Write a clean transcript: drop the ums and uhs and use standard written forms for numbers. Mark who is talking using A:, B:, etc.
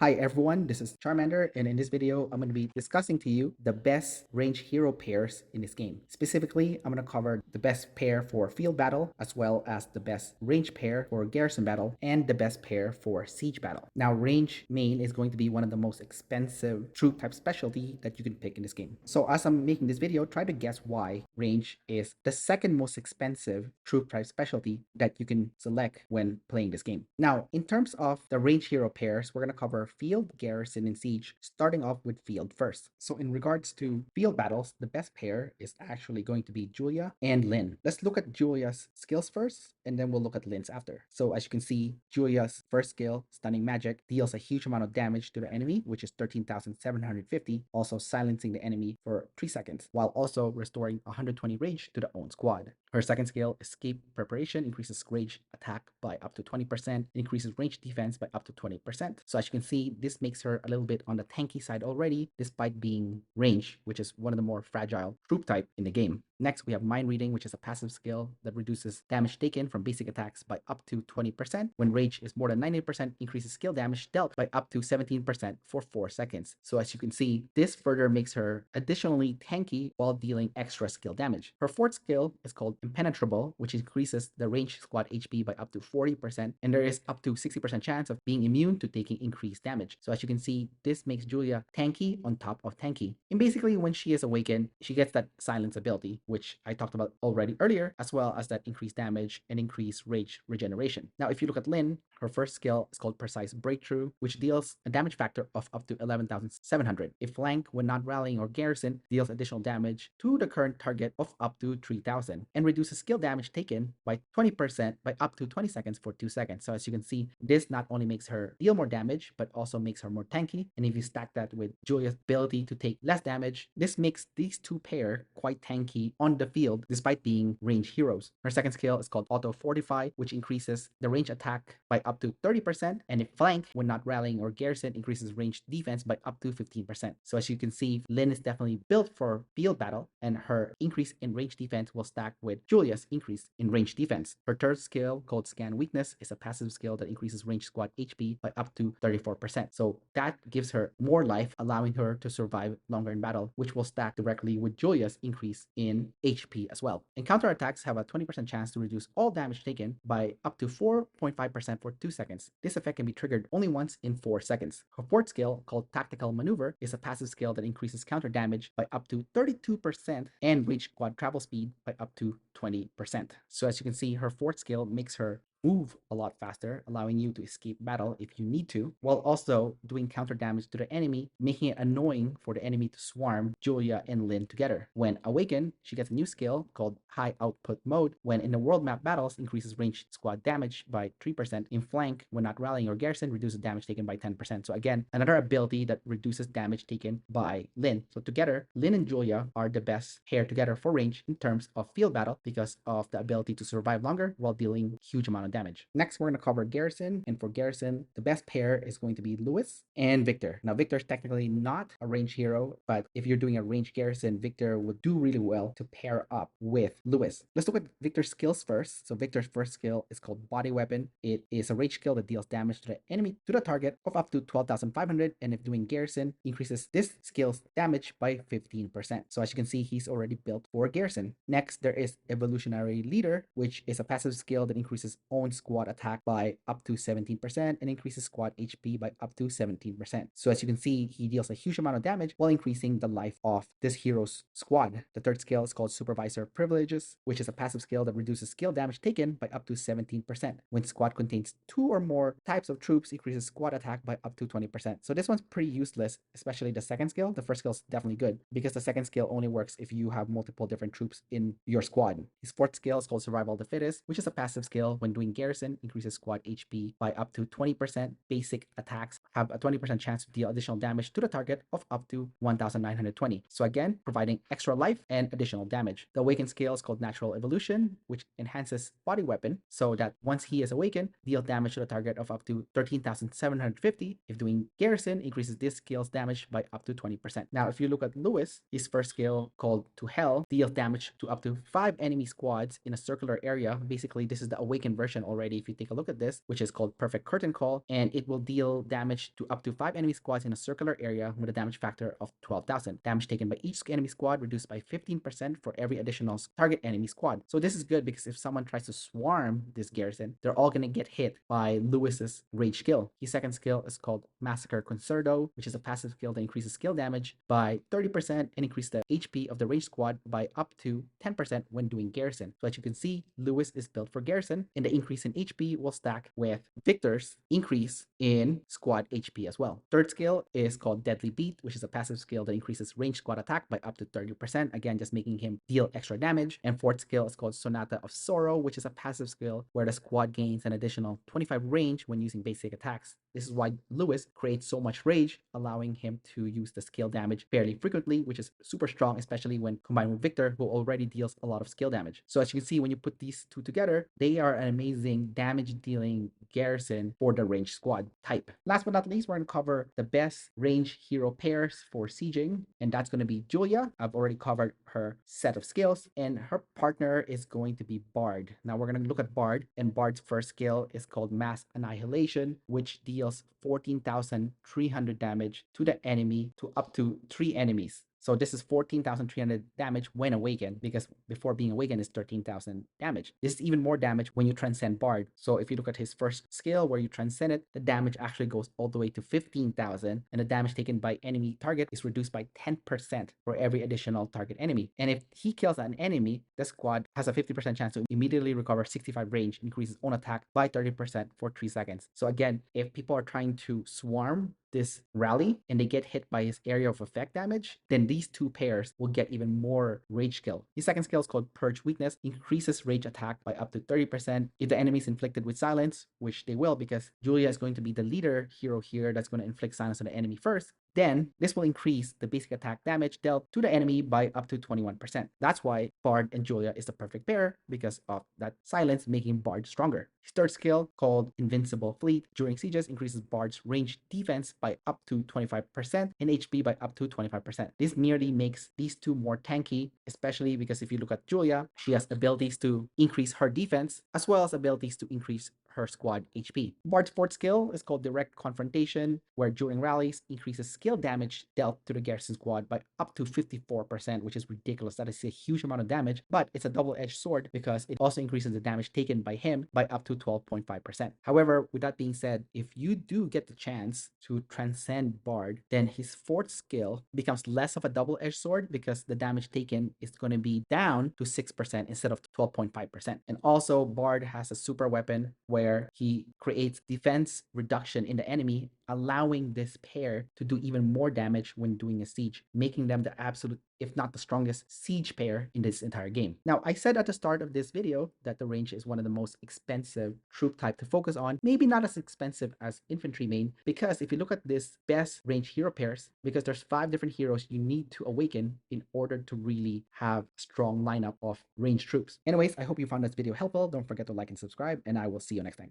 A: Hi everyone, this is Charmander, and in this video, I'm going to be discussing to you the best range hero pairs in this game. Specifically, I'm going to cover the best pair for field battle, as well as the best range pair for garrison battle, and the best pair for siege battle. Now, range main is going to be one of the most expensive troop type specialty that you can pick in this game. So as I'm making this video, try to guess why range is the second most expensive troop type specialty that you can select when playing this game. Now, in terms of the range hero pairs, we're going to cover field, garrison, and siege, starting off with field first. So in regards to field battles, the best pair is actually going to be Julia and Lynn. Let's look at Julia's skills first, and then we'll look at Lynn's after. So as you can see, Julia's first skill, Stunning Magic, deals a huge amount of damage to the enemy, which is 13,750, also silencing the enemy for 3 seconds, while also restoring 120 rage to the own squad. Her second skill, Escape Preparation, increases rage attack by up to 20%, increases range defense by up to 20%. So as you can see, this makes her a little bit on the tanky side already, despite being range, which is one of the more fragile troop type in the game. Next, we have Mind Reading, which is a passive skill that reduces damage taken from basic attacks by up to 20%. When rage is more than 90%, increases skill damage dealt by up to 17% for 4 seconds. So as you can see, this further makes her additionally tanky while dealing extra skill damage. Her fourth skill is called Impenetrable, which increases the range squad HP by up to 40%, and there is up to 60% chance of being immune to taking increased damage. So as you can see, this makes Julia tanky on top of tanky. And basically, when she is awakened, she gets that silence ability, which I talked about already earlier, as well as that increased damage and increased rage regeneration. Now, if you look at Lynn, her first skill is called Precise Breakthrough, which deals a damage factor of up to 11,700. If flank, when not rallying or garrison, deals additional damage to the current target of up to 3,000 and reduces skill damage taken by 20% by up to 20 seconds for 2 seconds. So as you can see, this not only makes her deal more damage, but also makes her more tanky. And if you stack that with Julia's ability to take less damage, this makes these two pair quite tanky on the field despite being range heroes. Her second skill is called Auto Fortify, which increases the range attack by up to 30%, and if flank, when not rallying or garrison, increases range defense by up to 15%. So as you can see, Lynn is definitely built for field battle, and her increase in range defense will stack with Julia's increase in range defense. Her third skill, called Scan Weakness, is a passive skill that increases range squad HP by up to 34%. So that gives her more life, allowing her to survive longer in battle, which will stack directly with Julia's increase in HP as well. And counterattacks have a 20% chance to reduce all damage taken by up to 4.5% for 2 seconds. This effect can be triggered only once in 4 seconds. Her fourth skill, called Tactical Maneuver, is a passive skill that increases counter damage by up to 32% and range squad travel speed by up to 20%. So as you can see, her fourth skill makes her move a lot faster, allowing you to escape battle if you need to, while also doing counter damage to the enemy, making it annoying for the enemy to swarm Julia and Lynn together. When awakened, she gets a new skill called High Output Mode, when in the world map battles, increases range squad damage by 3%. In flank, when not rallying or garrison, reduces damage taken by 10%. So again, another ability that reduces damage taken by Lynn. So together, Lynn and Julia are the best pair together for range in terms of field battle because of the ability to survive longer while dealing huge amount of damage. Next, we're going to cover Garrison, and for Garrison, the best pair is going to be Lewis and Victor. Now, Victor is technically not a range hero, but if you're doing a range Garrison, Victor would do really well to pair up with Lewis. Let's look at Victor's skills first. So Victor's first skill is called Body Weapon. It is a rage skill that deals damage to the enemy to the target of up to 12,500, and if doing Garrison, increases this skill's damage by 15%. So as you can see, he's already built for Garrison. Next, there is Evolutionary Leader, which is a passive skill that increases own squad attack by up to 17% and increases squad HP by up to 17%. So as you can see, he deals a huge amount of damage while increasing the life of this hero's squad. The third skill is called Supervisor Privileges, which is a passive skill that reduces skill damage taken by up to 17%. When squad contains 2 or more types of troops, increases squad attack by up to 20%. So this one's pretty useless, especially the second skill. The first skill is definitely good because the second skill only works if you have multiple different troops in your squad. His fourth skill is called Survival of the Fittest, which is a passive skill. When doing Garrison, increases squad HP by up to 20%. Basic attacks have a 20% chance to deal additional damage to the target of up to 1,920. So again, providing extra life and additional damage. The awakened skill is called Natural Evolution, which enhances Body Weapon so that once he is awakened, deal damage to the target of up to 13,750. If doing Garrison, increases this skill's damage by up to 20%. Now, if you look at Lewis, his first skill, called To Hell, deals damage to up to 5 enemy squads in a circular area. Basically, this is the awakened version mentioned already, if you take a look at this, which is called Perfect Curtain Call, and it will deal damage to up to 5 enemy squads in a circular area with a damage factor of 12,000. Damage taken by each enemy squad reduced by 15% for every additional target enemy squad. So this is good because if someone tries to swarm this Garrison, they're all going to get hit by Lewis's rage skill. His second skill is called Massacre Concerto, which is a passive skill that increases skill damage by 30% and increase the HP of the rage squad by up to 10% when doing Garrison. So as you can see, Lewis is built for Garrison, and the increase in HP will stack with Victor's increase in squad HP as well. Third skill is called Deadly Beat, which is a passive skill that increases range squad attack by up to 30%, again just making him deal extra damage. And fourth skill is called Sonata of Sorrow, which is a passive skill where the squad gains an additional 25 range when using basic attacks. This is why Lewis creates so much rage, allowing him to use the skill damage fairly frequently, which is super strong, especially when combined with Victor, who already deals a lot of skill damage. So as you can see, when you put these two together, they are an amazing damage dealing Garrison for the range squad type. Last but not least, we're going to cover the best range hero pairs for sieging, and that's going to be Julia. I've already covered her set of skills, and her partner is going to be Bard. Now we're going to look at Bard, and Bard's first skill is called Mass Annihilation, which deals 14,300 damage to the enemy to up to 3 enemies. So this is 14,300 damage when awakened, because before being awakened is 13,000 damage. This is even more damage when you transcend Bard. So if you look at his first skill where you transcend it, the damage actually goes all the way to 15,000, and the damage taken by enemy target is reduced by 10% for every additional target enemy. And if he kills an enemy, the squad has a 50% chance to immediately recover 65 range, increases own attack by 30% for 3 seconds. So again, if people are trying to swarm this rally and they get hit by his area of effect damage, then these two pairs will get even more rage skill. His second skill is called Purge Weakness, increases rage attack by up to 30% if the enemy is inflicted with silence, which they will, because Julia is going to be the leader hero here that's going to inflict silence on the enemy first. Then this will increase the basic attack damage dealt to the enemy by up to 21%. That's why Bard and Julia is the perfect pair, because of that silence making Bard stronger. His third skill, called Invincible Fleet, during sieges increases Bard's range defense by up to 25% and HP by up to 25%. This merely makes these two more tanky, especially because if you look at Julia, she has abilities to increase her defense as well as abilities to increase her squad HP. Bard's fourth skill is called Direct Confrontation, where during rallies increases skill damage dealt to the Garrison squad by up to 54%, which is ridiculous. That is a huge amount of damage, but it's a double-edged sword because it also increases the damage taken by him by up to 12.5%. However, with that being said, if you do get the chance to transcend Bard, then his fourth skill becomes less of a double-edged sword because the damage taken is going to be down to 6% instead of 12.5%. And also, Bard has a super weapon where he creates defense reduction in the enemy, allowing this pair to do even more damage when doing a siege, making them the absolute, if not the strongest, siege pair in this entire game. Now, I said at the start of this video that the range is one of the most expensive troop type to focus on. Maybe not as expensive as infantry main, because if you look at this best range hero pairs, because there's 5 different heroes you need to awaken in order to really have a strong lineup of range troops. Anyways, I hope you found this video helpful. Don't forget to like and subscribe, and I will see you next time.